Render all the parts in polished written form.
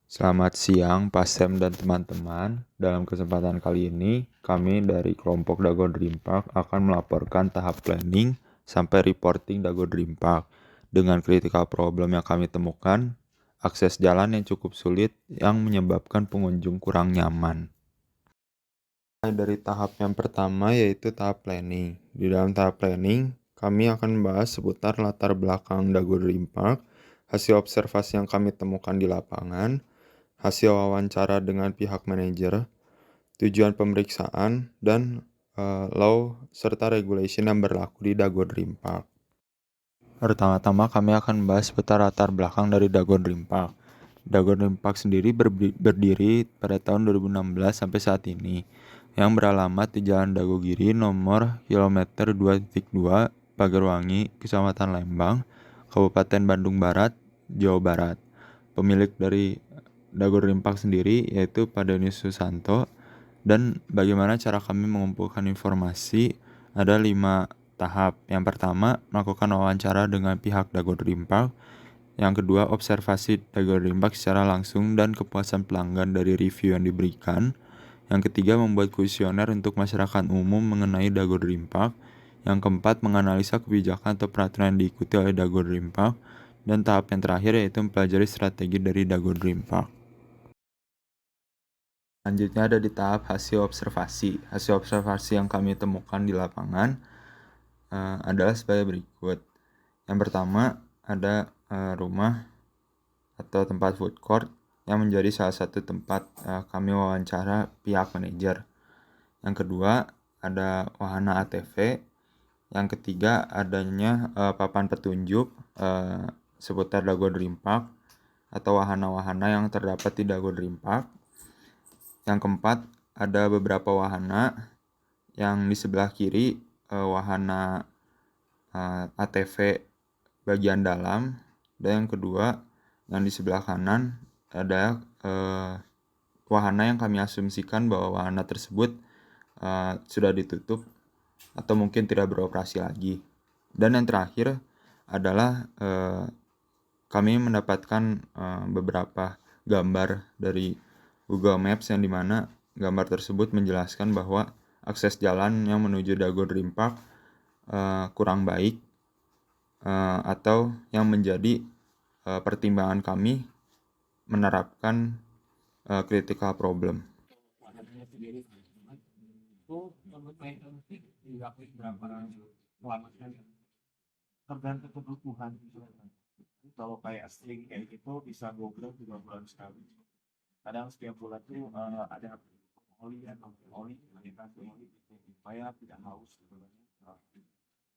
Selamat siang, Pasem dan teman-teman. Dalam kesempatan kali ini, kami dari kelompok Dago Dream Park akan melaporkan tahap planning sampai reporting Dago Dream Park. Dengan critical problem yang kami temukan, akses jalan yang cukup sulit yang menyebabkan pengunjung kurang nyaman. Mulai dari tahap yang pertama yaitu tahap planning. Di dalam tahap planning, kami akan membahas seputar latar belakang Dago Dream Park, hasil observasi yang kami temukan di lapangan, hasil wawancara dengan pihak manajer, tujuan pemeriksaan, dan law serta regulation yang berlaku di Dago Dream Park. Pertama-tama kami akan membahas seputar latar belakang dari Dago Dream Park. Dago Dream Park sendiri berdiri pada tahun 2016 sampai saat ini, yang beralamat di Jalan Dagogiri nomor kilometer 2.2 Pagerwangi, Kecamatan Lembang, Kabupaten Bandung Barat, Jawa Barat. Pemilik dari Dago Dream Park sendiri yaitu Pak Denis Susanto. Dan bagaimana cara kami mengumpulkan informasi? Ada 5 tahap. Yang pertama, melakukan wawancara dengan pihak Dago Dream Park. Yang kedua, observasi Dago Dream Park secara langsung dan kepuasan pelanggan dari review yang diberikan. Yang ketiga, membuat kuesioner untuk masyarakat umum mengenai Dago Dream Park. Yang keempat, menganalisa kebijakan atau peraturan yang diikuti oleh Dago Dream Park. Dan tahap yang terakhir yaitu mempelajari strategi dari Dago Dream Park. Selanjutnya ada di tahap hasil observasi. Hasil observasi yang kami temukan di lapangan adalah sebagai berikut. Yang pertama ada rumah atau tempat food court yang menjadi salah satu tempat kami wawancara pihak manajer. Yang kedua ada wahana ATV. Yang ketiga adanya papan petunjuk seputar Dago Dream Park atau wahana-wahana yang terdapat di Dago Dream Park. Yang keempat, ada beberapa wahana. Yang di sebelah kiri wahana ATV bagian dalam, dan yang kedua yang di sebelah kanan ada wahana yang kami asumsikan bahwa wahana tersebut sudah ditutup atau mungkin tidak beroperasi lagi. Dan yang terakhir adalah kami mendapatkan beberapa gambar dari Google Maps yang dimana gambar tersebut menjelaskan bahwa akses jalan yang menuju Dago Dream Park kurang baik atau yang menjadi pertimbangan kami menerapkan critical problem. Itu menurut saya itu dilakukan berapa lama kan tergantung kebutuhan gitu. Kalau kayak string kayak gitu bisa 2 bulan 3 bulan sekali. Kadang setiap bulan tuh ada oli ya, oli kasih oli supaya tidak haus gitu kan.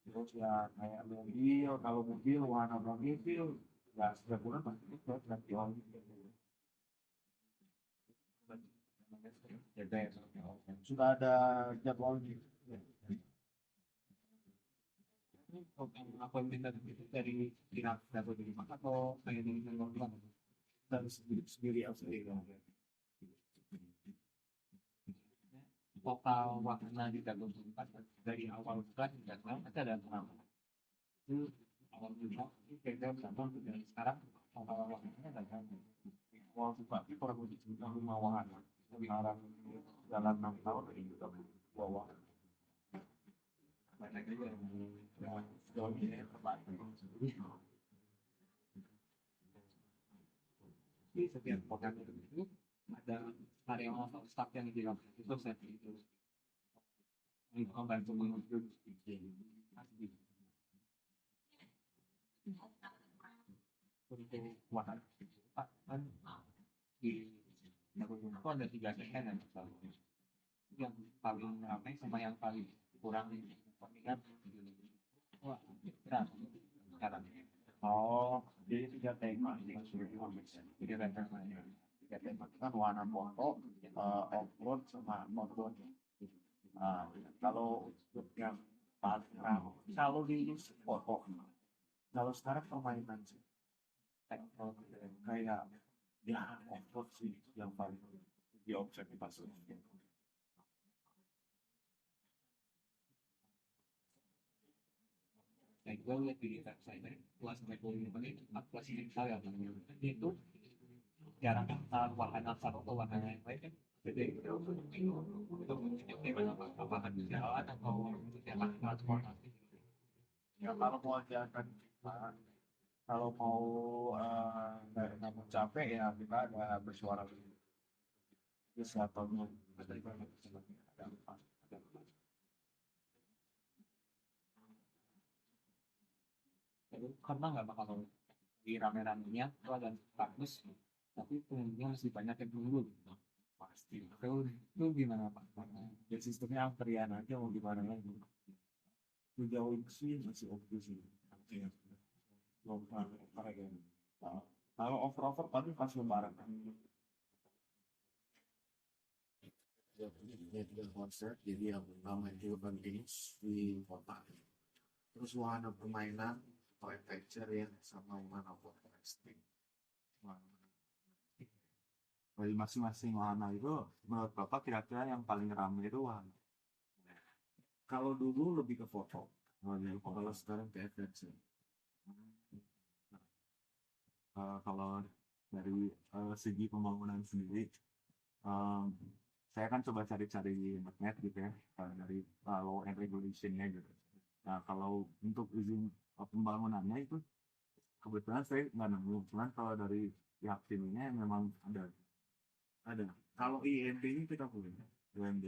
Terus ya kayak mobil, kalau mobil warna mobil ya setiap bulan pasti itu ganti oli. Sudah ada jadwalnya. Ini program appointment dari pihak Dago dari mana atau kayak dari luar dari sendiri harus sendiri total wahana di Dago Empat dari awal bulan hingga sekarang masih ada berapa? Itu awal bulan itu beda berapa dari sekarang total wahananya ada berapa? Awal buka itu kurang lebih 5 wahana. Sekarang dalam 6 tahun ini juga 2 wahana. Banyak juga yang sejauh ini terbantu. Di setiap program itu ada karyawan atau staff yang dilakukan itu saya itu untuk membantu menuju untuk wahana kan di itu ada 3 segmen yang misalnya yang paling ramai sama yang paling kurang peminat wah berat sekarang. Oh, jadi 3 tema jadi ada temanya. 3 tema kan warna foto, offroad sama outboard. Nah, kalau untuk yang paling ramai, kalau di foto, kalau sekarang permainan sih, kayak ya offroad sih yang paling diobservasi. Nah, gue lihat di saya kelas sampai 25 menit, kelas ini saya itu jarang kan wahana satu ke wahana yang lain kan beda gitu. Itu gimana Pak? Apakah di jalan atau jalan transportasi? Ya kalau mau jalan kalau mau nggak mau capek ya kita ada bersuara terus atau ada di mana ada apa ada apa. Jadi karena nggak bakal di rame-ramenya itu ada bagus, tapi pengunjungnya masih banyak yang nunggu gitu. Pasti Itu gimana Pak? ya sistemnya antrian aja mau gimana lagi sejauh ini sih masih oke sih ya belum pernah kayak nah, kalau over tadi pas lebaran ya tiga konser jadi yang pertama itu Urban Games di kota terus wahana permainan atau adventure ya sama wahana water extreme. Dari masing-masing wahana itu menurut Bapak kira-kira yang paling ramai itu wahana? Kalau dulu lebih ke foto, kalau sekarang ke adventure. Kalau dari segi pembangunan sendiri, em, saya kan coba cari-cari di internet gitu ya, dari law and regulation-nya gitu. Nah, kalau untuk izin pembangunannya itu kebetulan saya nggak nemu, cuman kalau dari pihak timnya memang ada. Kalau IMB ini kita punya, IMB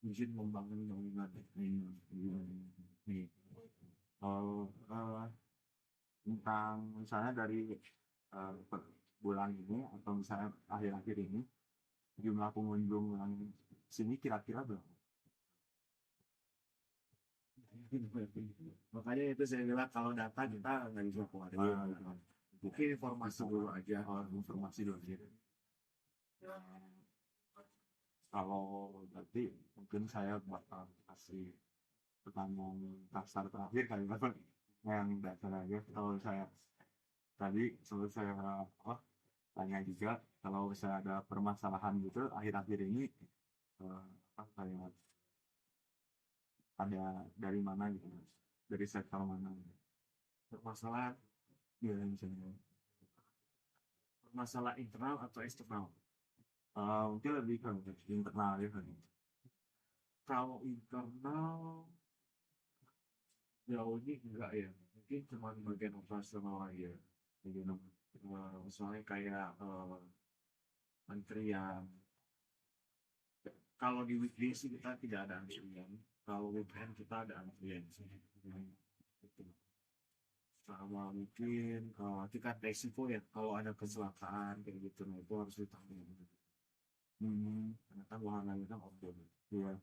izin membangun bangunan ini. Kalau tentang misalnya dari bulan ini atau misalnya akhir-akhir ini jumlah pengunjung yang sini kira-kira berapa? Makanya itu saya bilang kalau data kita nggak bisa keluarin. Mungkin informasi dulu aja, informasi dulu aja. Kalau nanti mungkin saya bakal kasih pertanyaan dasar terakhir kali yang dasar aja. Kalau saya tadi sebelum saya tanya juga kalau saya ada permasalahan gitu akhir-akhir ini kayak ada dari mana gitu dari sektor mana permasalahan ya misalnya masalah internal atau eksternal mungkin lebih ke internal ya kan kalau internal jauh ini enggak ya mungkin cuma di bagian operasional aja bagian misalnya kayak antrian kalau di weekday sih kita tidak ada antrian kalau weekend kita ada antrian sih gitu. Sama mungkin tingkat resiko ya kalau ada kecelakaan kayak gitu nah itu harus ditanggung karena kan wahananya kan outdoor ya.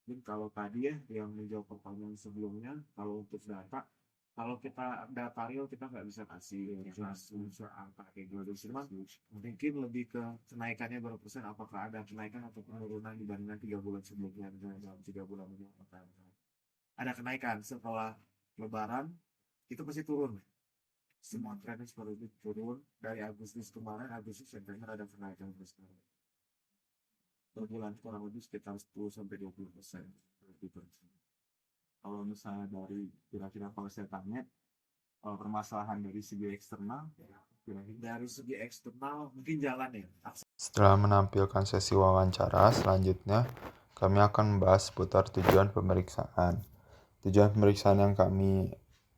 Mungkin kalau tadi ya yang menjawab pertanyaan sebelumnya kalau untuk data kalau kita data real kita nggak bisa kasih unsur angka kayak gitu cuman mungkin lebih ke kenaikannya berapa persen apakah ada kenaikan atau penurunan dibandingkan 3 bulan sebelumnya misalnya dalam 3 bulan ini apakah ada kenaikan setelah lebaran itu pasti turun semua trennya seperti itu turun dari Agustus kemarin Agustus September ada kenaikan terus sekarang per bulan kurang lebih sekitar 10-20%. Kalau misalnya dari kira-kira kalau saya tanya permasalahan dari segi eksternal dari segi eksternal mungkin jalan ya Setelah menampilkan sesi wawancara, selanjutnya kami akan membahas seputar tujuan pemeriksaan. Tujuan pemeriksaan yang kami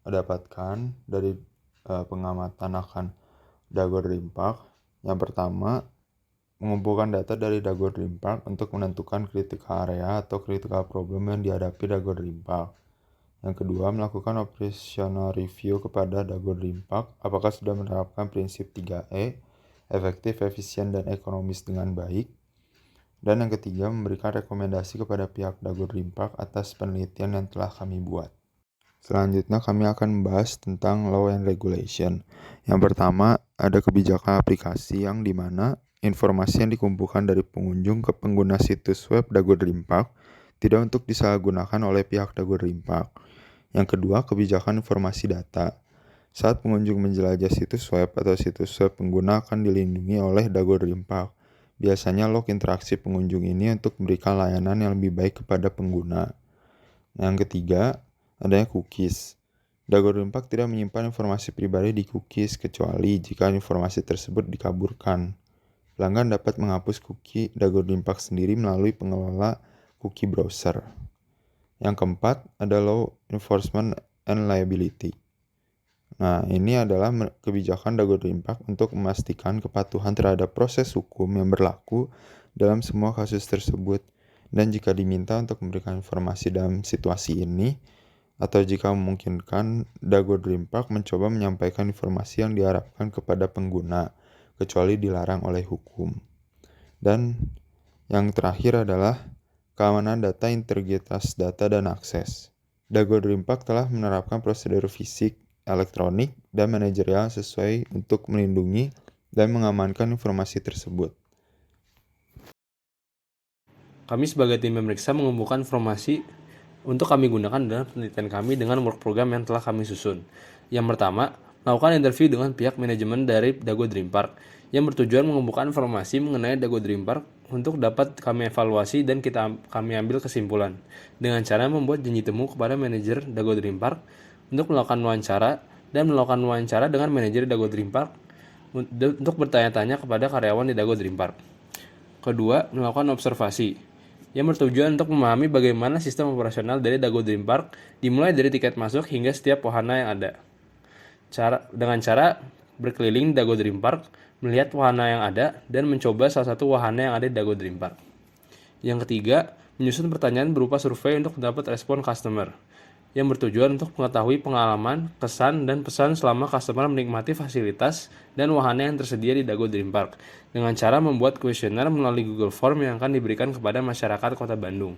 dapatkan dari pengamatan akan Dago Dream Park. Yang pertama, mengumpulkan data dari Dago Dream Park untuk menentukan critical area atau critical problem yang dihadapi Dago Dream Park. Yang kedua, melakukan operational review kepada Dago Dream Park apakah sudah menerapkan prinsip 3E, efektif, efisien, dan ekonomis dengan baik. Dan yang ketiga, memberikan rekomendasi kepada pihak Dago Dream Park atas penelitian yang telah kami buat. Selanjutnya kami akan membahas tentang law and regulation. Yang pertama, ada kebijakan aplikasi yang dimana informasi yang dikumpulkan dari pengunjung ke pengguna situs web Dago Dream Park tidak untuk disalahgunakan oleh pihak Dago Dream Park. Yang kedua, kebijakan informasi data. Saat pengunjung menjelajah situs web atau situs web pengguna akan dilindungi oleh Dago Dream Park. Biasanya log interaksi pengunjung ini untuk memberikan layanan yang lebih baik kepada pengguna. Yang ketiga, adanya cookies. Dago Dream Park tidak menyimpan informasi pribadi di cookies kecuali jika informasi tersebut dikabulkan. Pelanggan dapat menghapus cookie Dago Dream Park sendiri melalui pengelola cookie browser. Yang keempat ada Law Enforcement and Liability. Nah, ini adalah kebijakan Dago Dream Park untuk memastikan kepatuhan terhadap proses hukum yang berlaku dalam semua kasus tersebut. Dan jika diminta untuk memberikan informasi dalam situasi ini, atau jika memungkinkan, Dago Dream Park mencoba menyampaikan informasi yang diharapkan kepada pengguna, kecuali dilarang oleh hukum. Dan yang terakhir adalah keamanan data, integritas data, dan akses. Dago Dream Park telah menerapkan prosedur fisik, elektronik, dan manajerial sesuai untuk melindungi dan mengamankan informasi tersebut. Kami sebagai tim pemeriksa mengumpulkan informasi untuk kami gunakan dalam penelitian kami dengan work program yang telah kami susun. Yang pertama, melakukan interview dengan pihak manajemen dari Dago Dream Park yang bertujuan mengumpulkan informasi mengenai Dago Dream Park untuk dapat kami evaluasi dan kami ambil kesimpulan dengan cara membuat janji temu kepada manajer Dago Dream Park untuk melakukan wawancara dengan manajer Dago Dream Park untuk bertanya-tanya kepada karyawan di Dago Dream Park. Kedua, melakukan observasi yang bertujuan untuk memahami bagaimana sistem operasional dari Dago Dream Park dimulai dari tiket masuk hingga setiap wahana yang ada. Dengan cara berkeliling Dago Dream Park, melihat wahana yang ada, dan mencoba salah satu wahana yang ada di Dago Dream Park. Yang ketiga, menyusun pertanyaan berupa survei untuk mendapat respon customer, yang bertujuan untuk mengetahui pengalaman, kesan, dan pesan selama customer menikmati fasilitas dan wahana yang tersedia di Dago Dream Park, dengan cara membuat kuesioner melalui Google Form yang akan diberikan kepada masyarakat Kota Bandung.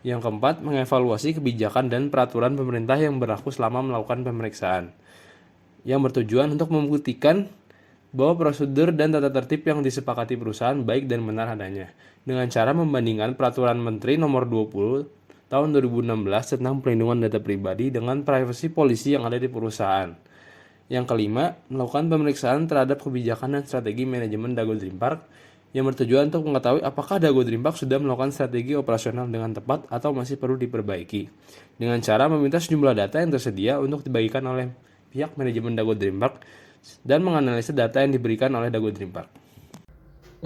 Yang keempat, mengevaluasi kebijakan dan peraturan pemerintah yang berlaku selama melakukan pemeriksaan, yang bertujuan untuk membuktikan bahwa prosedur dan tata tertib yang disepakati perusahaan baik dan benar adanya, dengan cara membandingkan Peraturan Menteri Nomor 20 Tahun 2016 tentang perlindungan data pribadi dengan privacy policy yang ada di perusahaan. Yang kelima, melakukan pemeriksaan terhadap kebijakan dan strategi manajemen Dago Dream Park yang bertujuan untuk mengetahui apakah Dago Dream Park sudah melakukan strategi operasional dengan tepat atau masih perlu diperbaiki, dengan cara meminta sejumlah data yang tersedia untuk dibagikan oleh pihak manajemen Dago Dream Park dan menganalisa data yang diberikan oleh Dago Dream Park.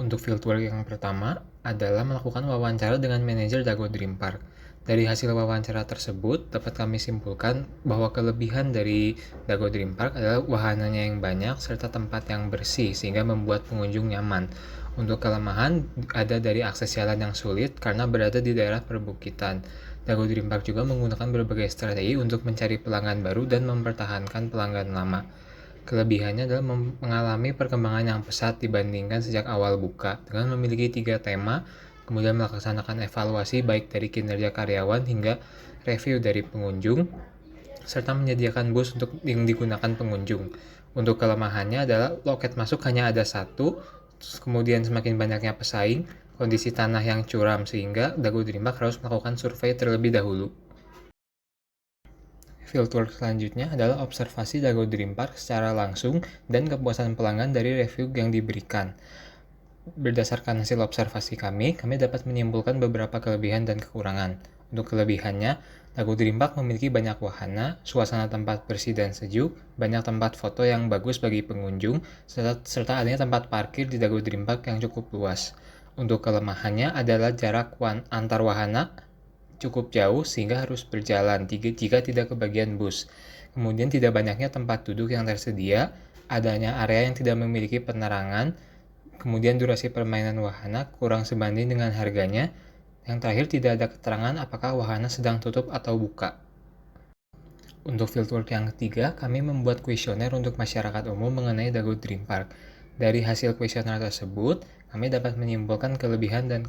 Untuk fieldwork yang pertama adalah melakukan wawancara dengan manajer Dago Dream Park. Dari hasil wawancara tersebut, dapat kami simpulkan bahwa kelebihan dari Dago Dream Park adalah wahananya yang banyak serta tempat yang bersih sehingga membuat pengunjung nyaman. Untuk kelemahan ada dari akses jalan yang sulit karena berada di daerah perbukitan. Dago Dream Park juga menggunakan berbagai strategi untuk mencari pelanggan baru dan mempertahankan pelanggan lama. Kelebihannya adalah mengalami perkembangan yang pesat dibandingkan sejak awal buka, dengan memiliki 3 tema, kemudian melaksanakan evaluasi baik dari kinerja karyawan hingga review dari pengunjung, serta menyediakan bus untuk yang digunakan pengunjung. Untuk kelemahannya adalah loket masuk hanya ada 1, kemudian semakin banyaknya pesaing, kondisi tanah yang curam sehingga Dago Dream Park harus melakukan survei terlebih dahulu. Fieldwork selanjutnya adalah observasi Dago Dream Park secara langsung dan kepuasan pelanggan dari review yang diberikan. Berdasarkan hasil observasi kami dapat menyimpulkan beberapa kelebihan dan kekurangan. Untuk kelebihannya, Dago Dream Park memiliki banyak wahana, suasana tempat bersih dan sejuk, banyak tempat foto yang bagus bagi pengunjung, serta adanya tempat parkir di Dago Dream Park yang cukup luas. Untuk kelemahannya adalah jarak antar wahana cukup jauh sehingga harus berjalan jika tidak kebagian bus. Kemudian tidak banyaknya tempat duduk yang tersedia, adanya area yang tidak memiliki penerangan, kemudian durasi permainan wahana kurang sebanding dengan harganya. Yang terakhir, tidak ada keterangan apakah wahana sedang tutup atau buka. Untuk fieldwork yang ketiga, kami membuat kuesioner untuk masyarakat umum mengenai Dago Dream Park. Dari hasil kuesioner tersebut, kami dapat menyimpulkan kelebihan dan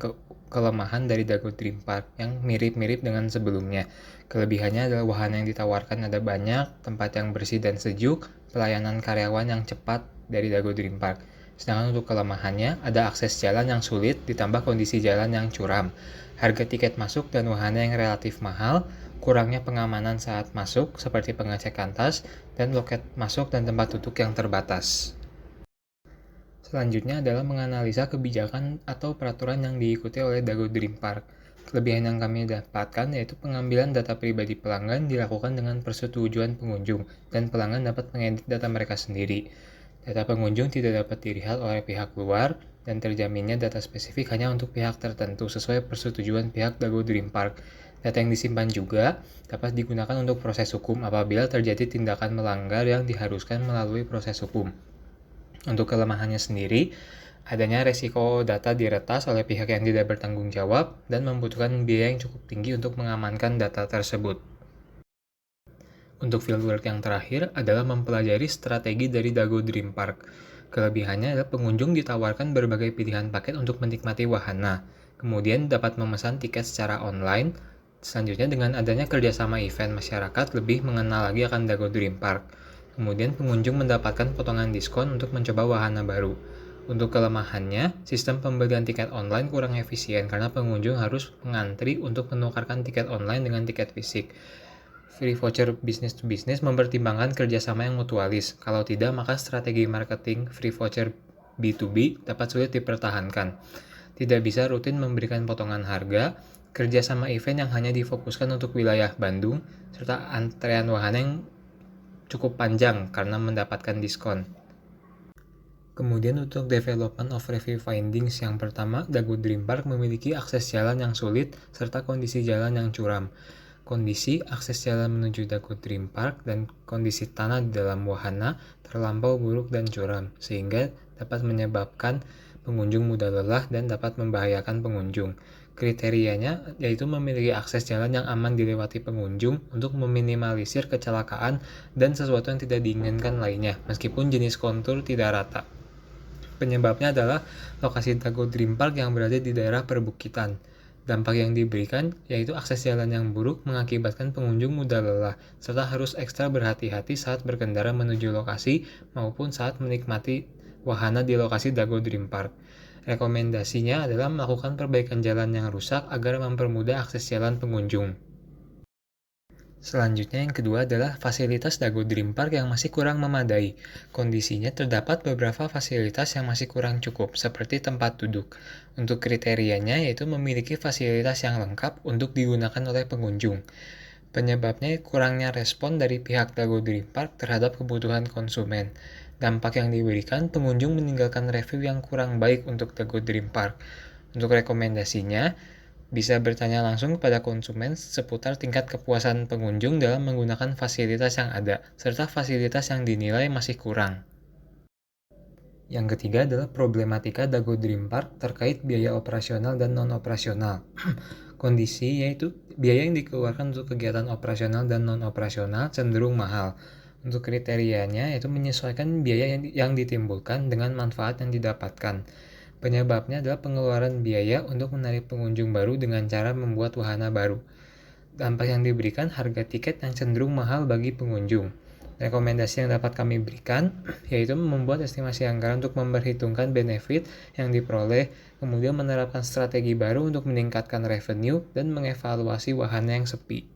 kelemahan dari Dago Dream Park yang mirip-mirip dengan sebelumnya. Kelebihannya adalah wahana yang ditawarkan ada banyak, tempat yang bersih dan sejuk, pelayanan karyawan yang cepat dari Dago Dream Park. Sedangkan untuk kelemahannya, ada akses jalan yang sulit ditambah kondisi jalan yang curam, harga tiket masuk dan wahana yang relatif mahal, kurangnya pengamanan saat masuk seperti pengecekan tas, dan loket masuk dan tempat duduk yang terbatas. Selanjutnya adalah menganalisa kebijakan atau peraturan yang diikuti oleh Dago Dream Park. Kelebihan yang kami dapatkan yaitu pengambilan data pribadi pelanggan dilakukan dengan persetujuan pengunjung, dan pelanggan dapat mengedit data mereka sendiri. Data pengunjung tidak dapat dilihat oleh pihak luar, dan terjaminnya data spesifik hanya untuk pihak tertentu sesuai persetujuan pihak Dago Dream Park. Data yang disimpan juga dapat digunakan untuk proses hukum apabila terjadi tindakan melanggar yang diharuskan melalui proses hukum. Untuk kelemahannya sendiri, adanya resiko data diretas oleh pihak yang tidak bertanggung jawab dan membutuhkan biaya yang cukup tinggi untuk mengamankan data tersebut. Untuk fieldwork yang terakhir adalah mempelajari strategi dari Dago Dream Park. Kelebihannya adalah pengunjung ditawarkan berbagai pilihan paket untuk menikmati wahana, kemudian dapat memesan tiket secara online. Selanjutnya, dengan adanya kerjasama event, masyarakat lebih mengenal lagi akan Dago Dream Park. Kemudian pengunjung mendapatkan potongan diskon untuk mencoba wahana baru. Untuk kelemahannya, sistem pembelian tiket online kurang efisien karena pengunjung harus mengantri untuk menukarkan tiket online dengan tiket fisik. Free voucher business to business mempertimbangkan kerjasama yang mutualis. Kalau tidak, maka strategi marketing free voucher B2B dapat sulit dipertahankan. Tidak bisa rutin memberikan potongan harga, kerjasama event yang hanya difokuskan untuk wilayah Bandung, serta antrean wahana yang cukup panjang karena mendapatkan diskon. Kemudian untuk development of review findings yang pertama, Dago Dream Park memiliki akses jalan yang sulit serta kondisi jalan yang curam. Kondisi akses jalan menuju Dago Dream Park dan kondisi tanah di dalam wahana terlampau buruk dan curam, sehingga dapat menyebabkan pengunjung mudah lelah dan dapat membahayakan pengunjung. Kriterianya yaitu memiliki akses jalan yang aman dilewati pengunjung untuk meminimalisir kecelakaan dan sesuatu yang tidak diinginkan lainnya, meskipun jenis kontur tidak rata. Penyebabnya adalah lokasi Dago Dream Park yang berada di daerah perbukitan. Dampak yang diberikan yaitu akses jalan yang buruk mengakibatkan pengunjung mudah lelah, serta harus ekstra berhati-hati saat berkendara menuju lokasi maupun saat menikmati wahana di lokasi Dago Dream Park. Rekomendasinya adalah melakukan perbaikan jalan yang rusak agar mempermudah akses jalan pengunjung. Selanjutnya yang kedua adalah fasilitas Dago Dream Park yang masih kurang memadai. Kondisinya terdapat beberapa fasilitas yang masih kurang cukup, seperti tempat duduk. Untuk kriterianya yaitu memiliki fasilitas yang lengkap untuk digunakan oleh pengunjung. Penyebabnya kurangnya respon dari pihak Dago Dream Park terhadap kebutuhan konsumen. Dampak yang diberikan, pengunjung meninggalkan review yang kurang baik untuk Dago Dream Park. Untuk rekomendasinya, bisa bertanya langsung kepada konsumen seputar tingkat kepuasan pengunjung dalam menggunakan fasilitas yang ada, serta fasilitas yang dinilai masih kurang. Yang ketiga adalah problematika Dago Dream Park terkait biaya operasional dan non-operasional. Kondisi yaitu biaya yang dikeluarkan untuk kegiatan operasional dan non-operasional cenderung mahal. Untuk kriterianya yaitu menyesuaikan biaya yang ditimbulkan dengan manfaat yang didapatkan. Penyebabnya adalah pengeluaran biaya untuk menarik pengunjung baru dengan cara membuat wahana baru. Dampak yang diberikan, harga tiket yang cenderung mahal bagi pengunjung. Rekomendasi yang dapat kami berikan yaitu membuat estimasi anggaran untuk memperhitungkan benefit yang diperoleh, kemudian menerapkan strategi baru untuk meningkatkan revenue dan mengevaluasi wahana yang sepi.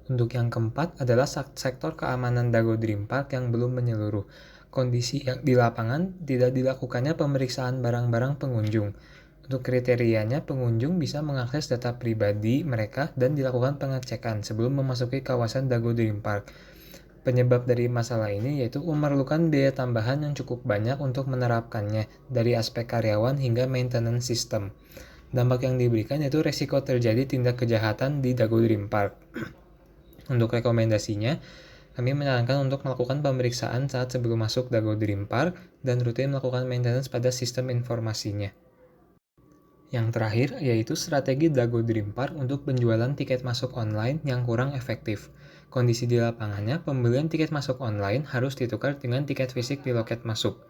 Untuk yang keempat adalah sektor keamanan Dago Dream Park yang belum menyeluruh. Kondisi yang di lapangan tidak dilakukannya pemeriksaan barang-barang pengunjung. Untuk kriterianya, pengunjung bisa mengakses data pribadi mereka dan dilakukan pengecekan sebelum memasuki kawasan Dago Dream Park. Penyebab dari masalah ini yaitu memerlukan biaya tambahan yang cukup banyak untuk menerapkannya, dari aspek karyawan hingga maintenance system. Dampak yang diberikan yaitu resiko terjadi tindak kejahatan di Dago Dream Park. Untuk rekomendasinya, kami menyarankan untuk melakukan pemeriksaan saat sebelum masuk Dago Dream Park dan rutin melakukan maintenance pada sistem informasinya. Yang terakhir yaitu strategi Dago Dream Park untuk penjualan tiket masuk online yang kurang efektif. Kondisi di lapangannya, pembelian tiket masuk online harus ditukar dengan tiket fisik di loket masuk.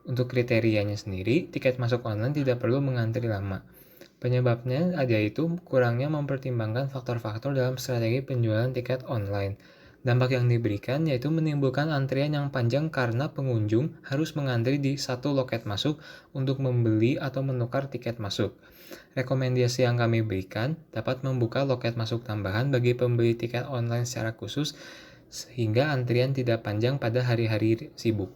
Untuk kriterianya sendiri, tiket masuk online tidak perlu mengantri lama. Penyebabnya yaitu kurangnya mempertimbangkan faktor-faktor dalam strategi penjualan tiket online. Dampak yang diberikan yaitu menimbulkan antrian yang panjang karena pengunjung harus mengantri di satu loket masuk untuk membeli atau menukar tiket masuk. Rekomendasi yang kami berikan dapat membuka loket masuk tambahan bagi pembeli tiket online secara khusus sehingga antrian tidak panjang pada hari-hari sibuk.